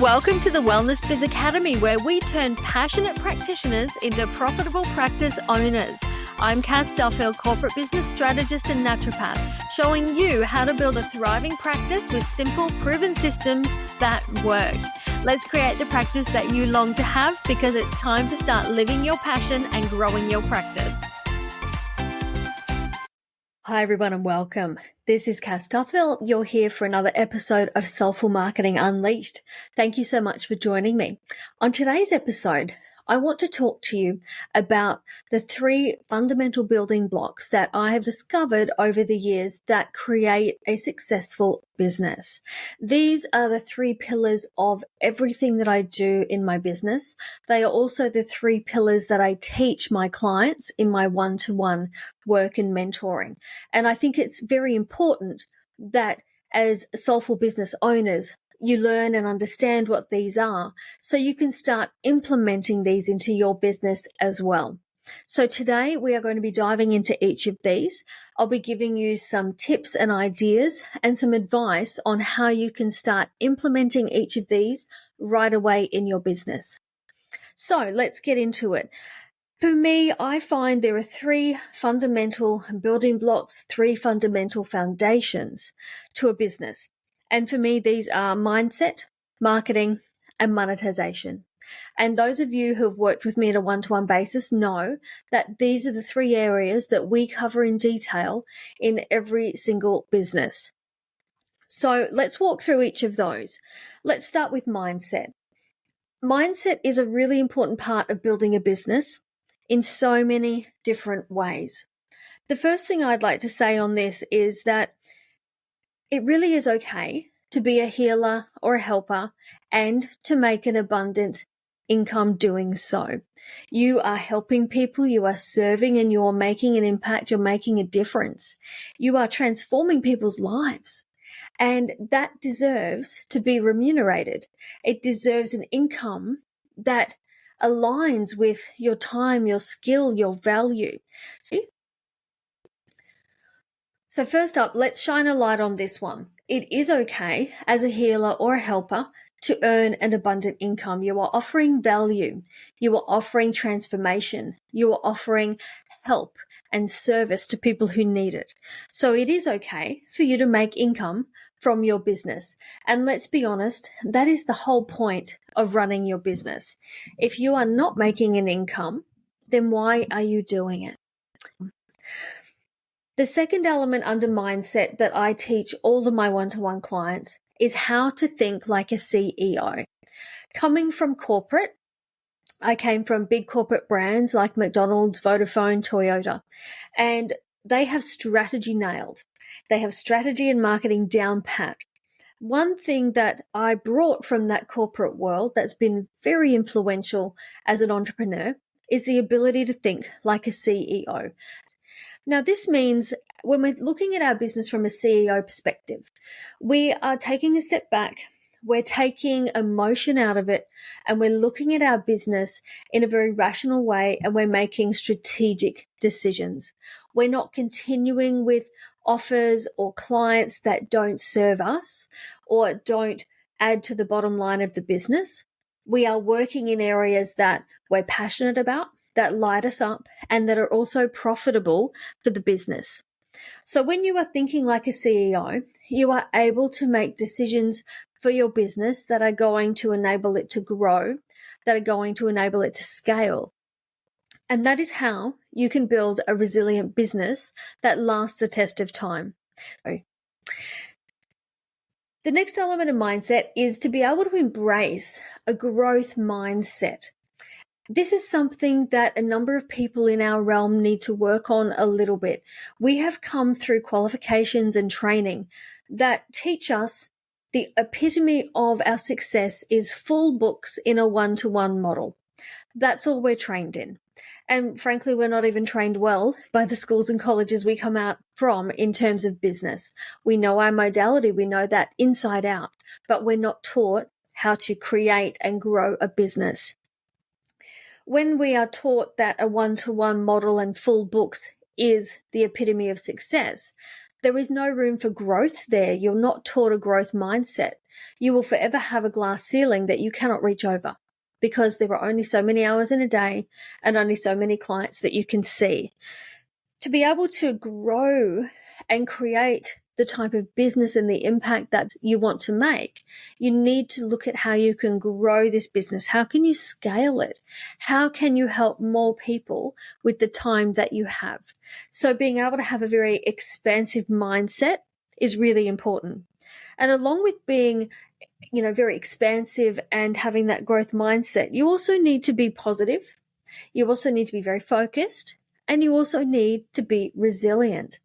Welcome to the Wellness Biz Academy, where we turn passionate practitioners into profitable practice owners. I'm Cass Duffield, corporate business strategist and naturopath, showing you how to build a thriving practice with simple, proven systems that work. Let's create the practice that you long to have, because it's time to start living your passion and growing your practice. Hi everyone and welcome. This is Cass Duffield. You're here for another episode of Soulful Marketing Unleashed. Thank you so much for joining me. On today's episode, I want to talk to you about the 3 fundamental building blocks that I have discovered over the years that create a successful business. These are the 3 pillars of everything that I do in my business. They are also the 3 pillars that I teach my clients in my one-to-one work and mentoring. And I think it's very important that as soulful business owners, you learn and understand what these are so you can start implementing these into your business as well. So today we are going to be diving into each of these. I'll be giving you some tips and ideas and some advice on how you can start implementing each of these right away in your business. So let's get into it. For me, I find there are 3 fundamental building blocks, 3 fundamental foundations to a business. And for me, these are mindset, marketing, and monetization. And those of you who have worked with me on a one-to-one basis know that these are the 3 areas that we cover in detail in every single business. So let's walk through each of those. Let's start with mindset. Mindset is a really important part of building a business in so many different ways. The first thing I'd like to say on this is that it really is okay to be a healer or a helper and to make an abundant income doing so. You are helping people, you are serving, and you're making an impact, you're making a difference. You are transforming people's lives. And that deserves to be remunerated. It deserves an income that aligns with your time, your skill, your value. So first up, let's shine a light on this one. It is okay as a healer or a helper to earn an abundant income. You are offering value. You are offering transformation. You are offering help and service to people who need it. So it is okay for you to make income from your business. And let's be honest, that is the whole point of running your business. If you are not making an income, then why are you doing it? The second element under mindset that I teach all of my one-to-one clients is how to think like a CEO. Coming from corporate, I came from big corporate brands like McDonald's, Vodafone, Toyota, and they have strategy nailed. They have strategy and marketing down pat. One thing that I brought from that corporate world that's been very influential as an entrepreneur is the ability to think like a CEO. Now, this means when we're looking at our business from a CEO perspective, we are taking a step back, we're taking emotion out of it, and we're looking at our business in a very rational way, and we're making strategic decisions. We're not continuing with offers or clients that don't serve us or don't add to the bottom line of the business. We are working in areas that we're passionate about, that light us up, and that are also profitable for the business. So when you are thinking like a CEO, you are able to make decisions for your business that are going to enable it to grow, that are going to enable it to scale. And that is how you can build a resilient business that lasts the test of time. The next element of mindset is to be able to embrace a growth mindset. This is something that a number of people in our realm need to work on a little bit. We have come through qualifications and training that teach us the epitome of our success is full books in a one-to-one model. That's all we're trained in. And frankly, we're not even trained well by the schools and colleges we come out from in terms of business. We know our modality, we know that inside out, but we're not taught how to create and grow a business. When we are taught that a one-to-one model and full books is the epitome of success, There is no room for growth there. You're not taught a growth mindset. You will forever have a glass ceiling that you cannot reach over because there are only so many hours in a day and only so many clients that you can see. To be able to grow and create the type of business and the impact that you want to make, you need to look at how you can grow this business. How can you scale it? How can you help more people with the time that you have? So being able to have a very expansive mindset is really important. And along with being, very expansive and having that growth mindset, you also need to be positive. You also need to be very focused, and you also need to be resilient.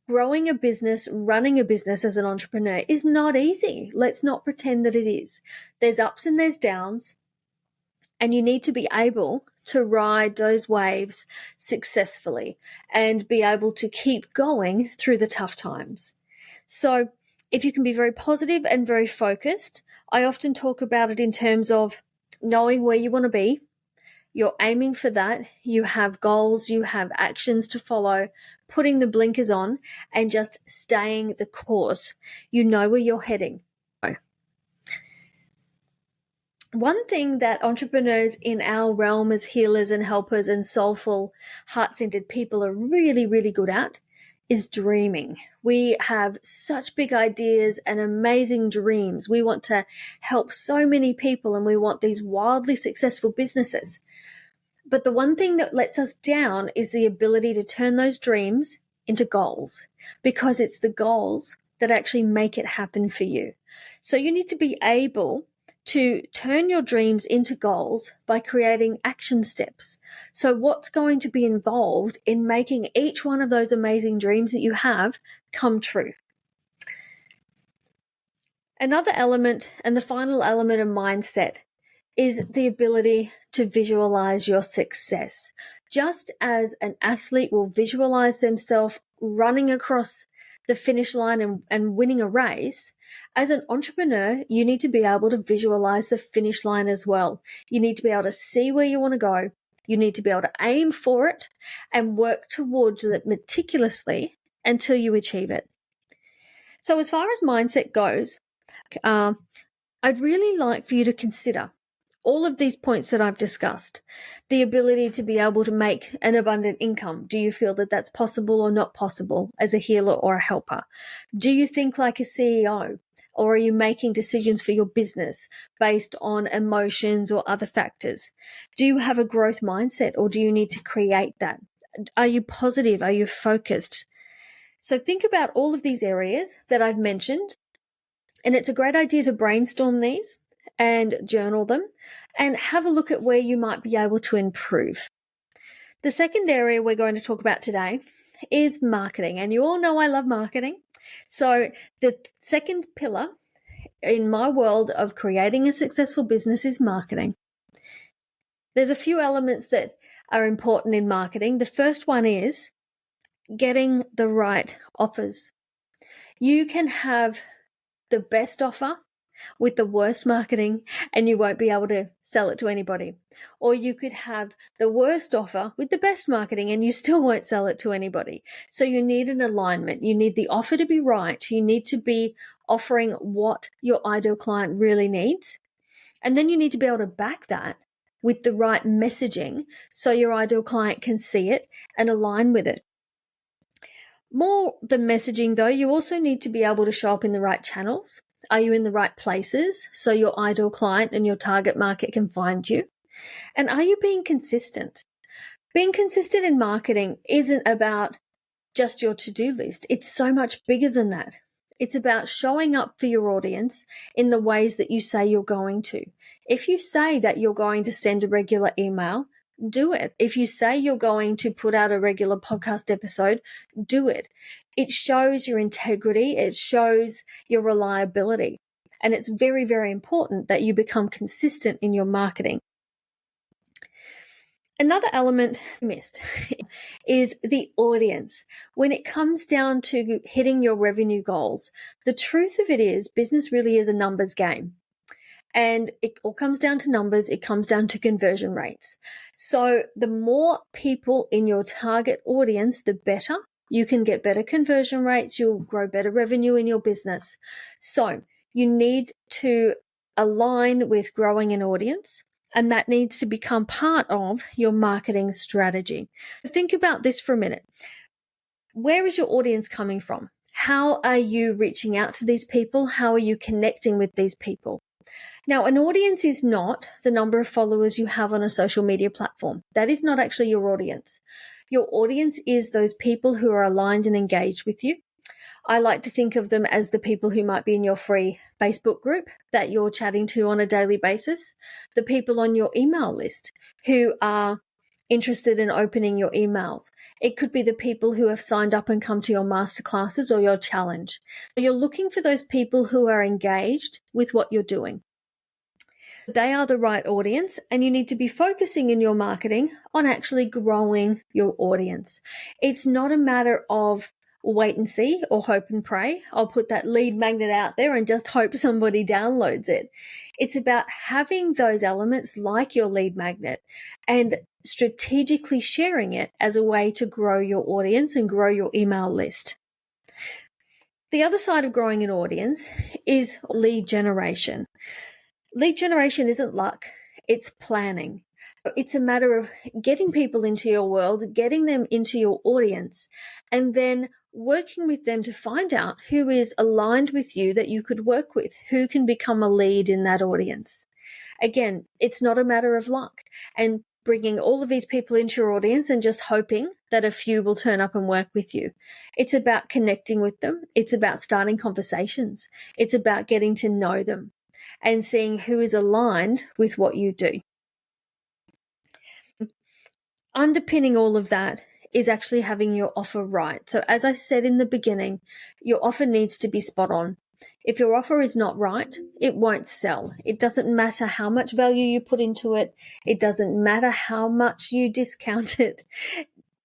Growing a business, running a business as an entrepreneur is not easy. Let's not pretend that it is. There's ups and there's downs, and you need to be able to ride those waves successfully and be able to keep going through the tough times. So if you can be very positive and very focused, I often talk about it in terms of knowing where you want to be. You're aiming for that. You have goals, you have actions to follow, putting the blinkers on and just staying the course. You know where you're heading. One thing that entrepreneurs in our realm as healers and helpers and soulful, heart-centered people are really, really good at is dreaming. We have such big ideas and amazing dreams. We want to help so many people and we want these wildly successful businesses. But the one thing that lets us down is the ability to turn those dreams into goals, because it's the goals that actually make it happen for you. So you need to be able to turn your dreams into goals by creating action steps. So what's going to be involved in making each one of those amazing dreams that you have come true? Another element, and the final element of mindset, is the ability to visualize your success. Just as an athlete will visualize themselves running across the finish line and winning a race, as an entrepreneur, you need to be able to visualize the finish line as well. You need to be able to see where you want to go. You need to be able to aim for it and work towards it meticulously until you achieve it. So as far as mindset goes, I'd really like for you to consider all of these points that I've discussed. The ability to be able to make an abundant income. Do you feel that that's possible or not possible as a healer or a helper? Do you think like a CEO, or are you making decisions for your business based on emotions or other factors? Do you have a growth mindset, or do you need to create that? Are you positive? Are you focused? So think about all of these areas that I've mentioned, and it's a great idea to brainstorm these and journal them and have a look at where you might be able to improve. The second area we're going to talk about today is marketing. And you all know I love marketing. So the second pillar in my world of creating a successful business is marketing. There's a few elements that are important in marketing. The first one is getting the right offers. You can have the best offer with the worst marketing and you won't be able to sell it to anybody. Or you could have the worst offer with the best marketing and you still won't sell it to anybody. So you need an alignment. You need the offer to be right. You need to be offering what your ideal client really needs. And then you need to be able to back that with the right messaging so your ideal client can see it and align with it. More than messaging though, you also need to be able to show up in the right channels. Are you in the right places so your ideal client and your target market can find you? And are you being consistent? Being consistent in marketing isn't about just your to-do list. It's so much bigger than that. It's about showing up for your audience in the ways that you say you're going to. If you say that you're going to send a regular email, do it. If you say you're going to put out a regular podcast episode, do it. It shows your integrity. It shows your reliability. And it's very, very important that you become consistent in your marketing. Another element missed is the audience. When it comes down to hitting your revenue goals, the truth of it is business really is a numbers game. And it all comes down to numbers. It comes down to conversion rates. So the more people in your target audience, the better. you can get better conversion rates, you'll grow better revenue in your business. So you need to align with growing an audience, and that needs to become part of your marketing strategy. Think about this for a minute. Where is your audience coming from? How are you reaching out to these people? How are you connecting with these people? Now, an audience is not the number of followers you have on a social media platform. That is not actually your audience. Your audience is those people who are aligned and engaged with you. I like to think of them as the people who might be in your free Facebook group that you're chatting to on a daily basis, the people on your email list who are interested in opening your emails. It could be the people who have signed up and come to your masterclasses or your challenge. You're looking for those people who are engaged with what you're doing. They are the right audience, and you need to be focusing in your marketing on actually growing your audience. It's not a matter of wait and see or hope and pray. I'll put that lead magnet out there and just hope somebody downloads it. It's about having those elements like your lead magnet and strategically sharing it as a way to grow your audience and grow your email list. The other side of growing an audience is lead generation. Lead generation isn't luck, it's planning. It's a matter of getting people into your world, getting them into your audience, and then working with them to find out who is aligned with you that you could work with, who can become a lead in that audience. Again, it's not a matter of luck and bringing all of these people into your audience and just hoping that a few will turn up and work with you. It's about connecting with them. It's about starting conversations. It's about getting to know them and seeing who is aligned with what you do. Underpinning all of that is actually having your offer right. So as I said in the beginning, your offer needs to be spot on. If your offer is not right, it won't sell. It doesn't matter how much value you put into it. It doesn't matter how much you discount it.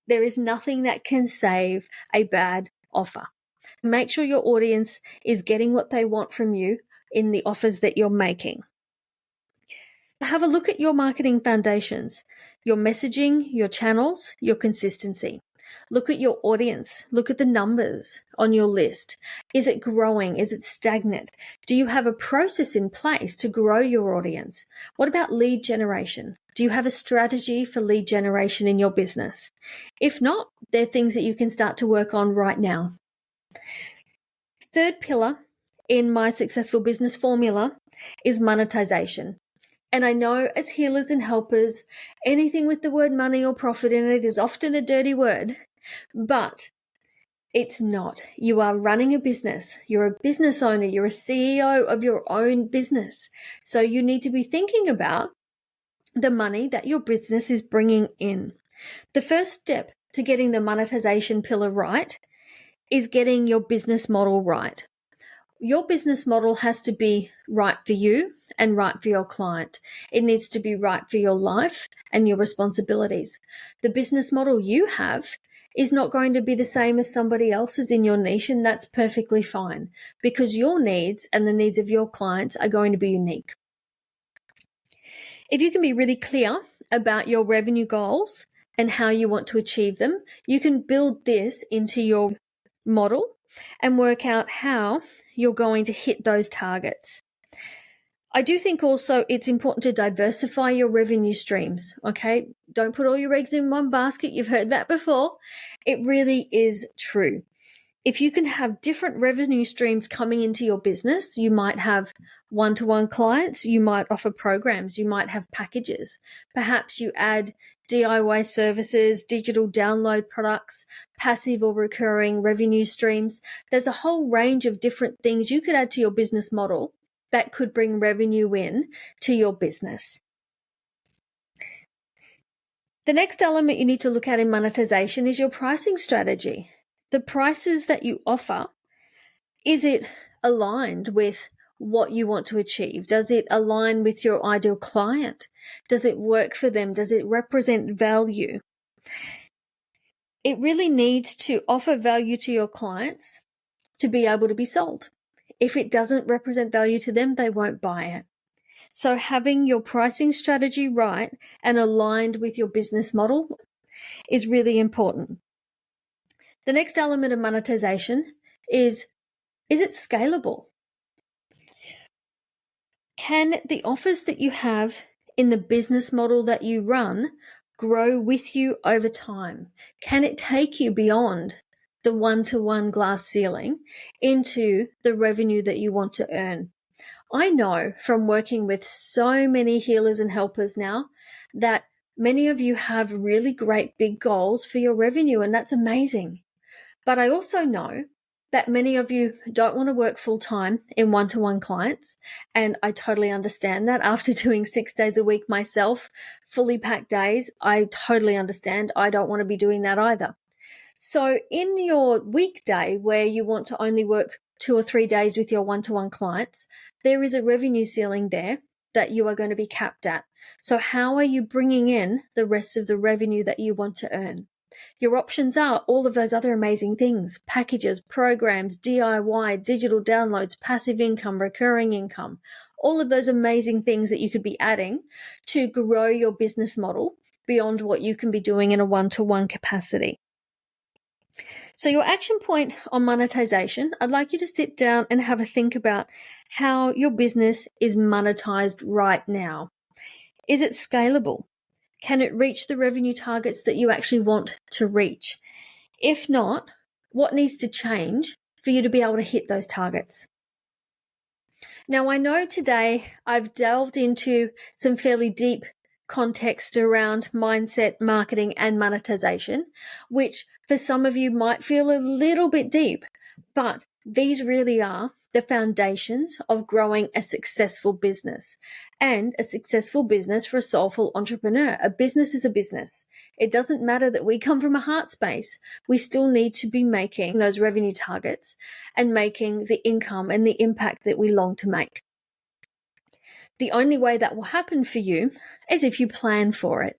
There is nothing that can save a bad offer. Make sure your audience is getting what they want from you in the offers that you're making. Have a look at your marketing foundations, your messaging, your channels, your consistency. Look at your audience. Look at the numbers on your list. Is it growing? Is it stagnant? Do you have a process in place to grow your audience? What about lead generation? Do you have a strategy for lead generation in your business? If not, there are things that you can start to work on right now. Third pillar in my successful business formula is monetization. And I know as healers and helpers, anything with the word money or profit in it is often a dirty word, but it's not. You are running a business. You're a business owner. You're a CEO of your own business. So you need to be thinking about the money that your business is bringing in. The first step to getting the monetization pillar right is getting your business model right. Your business model has to be right for you and right for your client. It needs to be right for your life and your responsibilities. The business model you have is not going to be the same as somebody else's in your niche, and that's perfectly fine because your needs and the needs of your clients are going to be unique. If you can be really clear about your revenue goals and how you want to achieve them, you can build this into your model and work out how you're going to hit those targets. I do think also it's important to diversify your revenue streams, okay? Don't put all your eggs in one basket. You've heard that before. It really is true. If you can have different revenue streams coming into your business, you might have one-to-one clients, you might offer programs, you might have packages. Perhaps you add DIY services, digital download products, passive or recurring revenue streams. There's a whole range of different things you could add to your business model that could bring revenue in to your business. The next element you need to look at in monetization is your pricing strategy. The prices that you offer, is it aligned with what you want to achieve? Does it align with your ideal client? Does it work for them? Does it represent value? It really needs to offer value to your clients to be able to be sold. If it doesn't represent value to them, they won't buy it. So having your pricing strategy right and aligned with your business model is really important. The next element of monetization is it scalable? Can the offers that you have in the business model that you run grow with you over time? Can it take you beyond the one-to-one glass ceiling into the revenue that you want to earn? I know from working with so many healers and helpers now that many of you have really great big goals for your revenue, and that's amazing. But I also know that many of you don't want to work full-time in one-to-one clients, and I totally understand that. After doing 6 days a week myself, fully packed days, I totally understand. I don't want to be doing that either. So in your weekday where you want to only work 2 or 3 days with your one-to-one clients, there is a revenue ceiling there that you are going to be capped at. So how are you bringing in the rest of the revenue that you want to earn? Your options are all of those other amazing things: packages, programs, DIY, digital downloads, passive income, recurring income, all of those amazing things that you could be adding to grow your business model beyond what you can be doing in a one-to-one capacity. So your action point on monetization, I'd like you to sit down and have a think about how your business is monetized right now. Is it scalable? Can it reach the revenue targets that you actually want to reach? If not, what needs to change for you to be able to hit those targets? Now, I know today I've delved into some fairly deep context around mindset, marketing, and monetization, which for some of you might feel a little bit deep, but these really are the foundations of growing a successful business, and a successful business for a soulful entrepreneur. A business is a business. It doesn't matter that we come from a heart space. We still need to be making those revenue targets and making the income and the impact that we long to make. The only way that will happen for you is if you plan for it.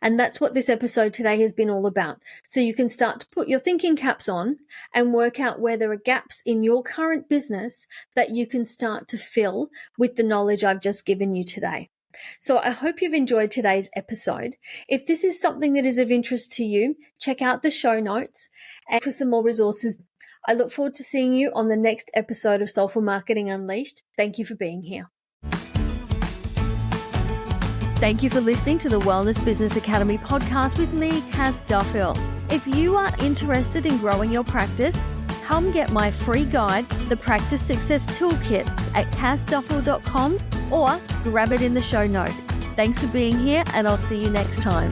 And that's what this episode today has been all about. So you can start to put your thinking caps on and work out where there are gaps in your current business that you can start to fill with the knowledge I've just given you today. So I hope you've enjoyed today's episode. If this is something that is of interest to you, check out the show notes and for some more resources. I look forward to seeing you on the next episode of Soulful Marketing Unleashed. Thank you for being here. Thank you for listening to the Wellness Business Academy podcast with me, Cass Duffield. If you are interested in growing your practice, come get my free guide, The Practice Success Toolkit, at cassduffield.com or grab it in the show notes. Thanks for being here, and I'll see you next time.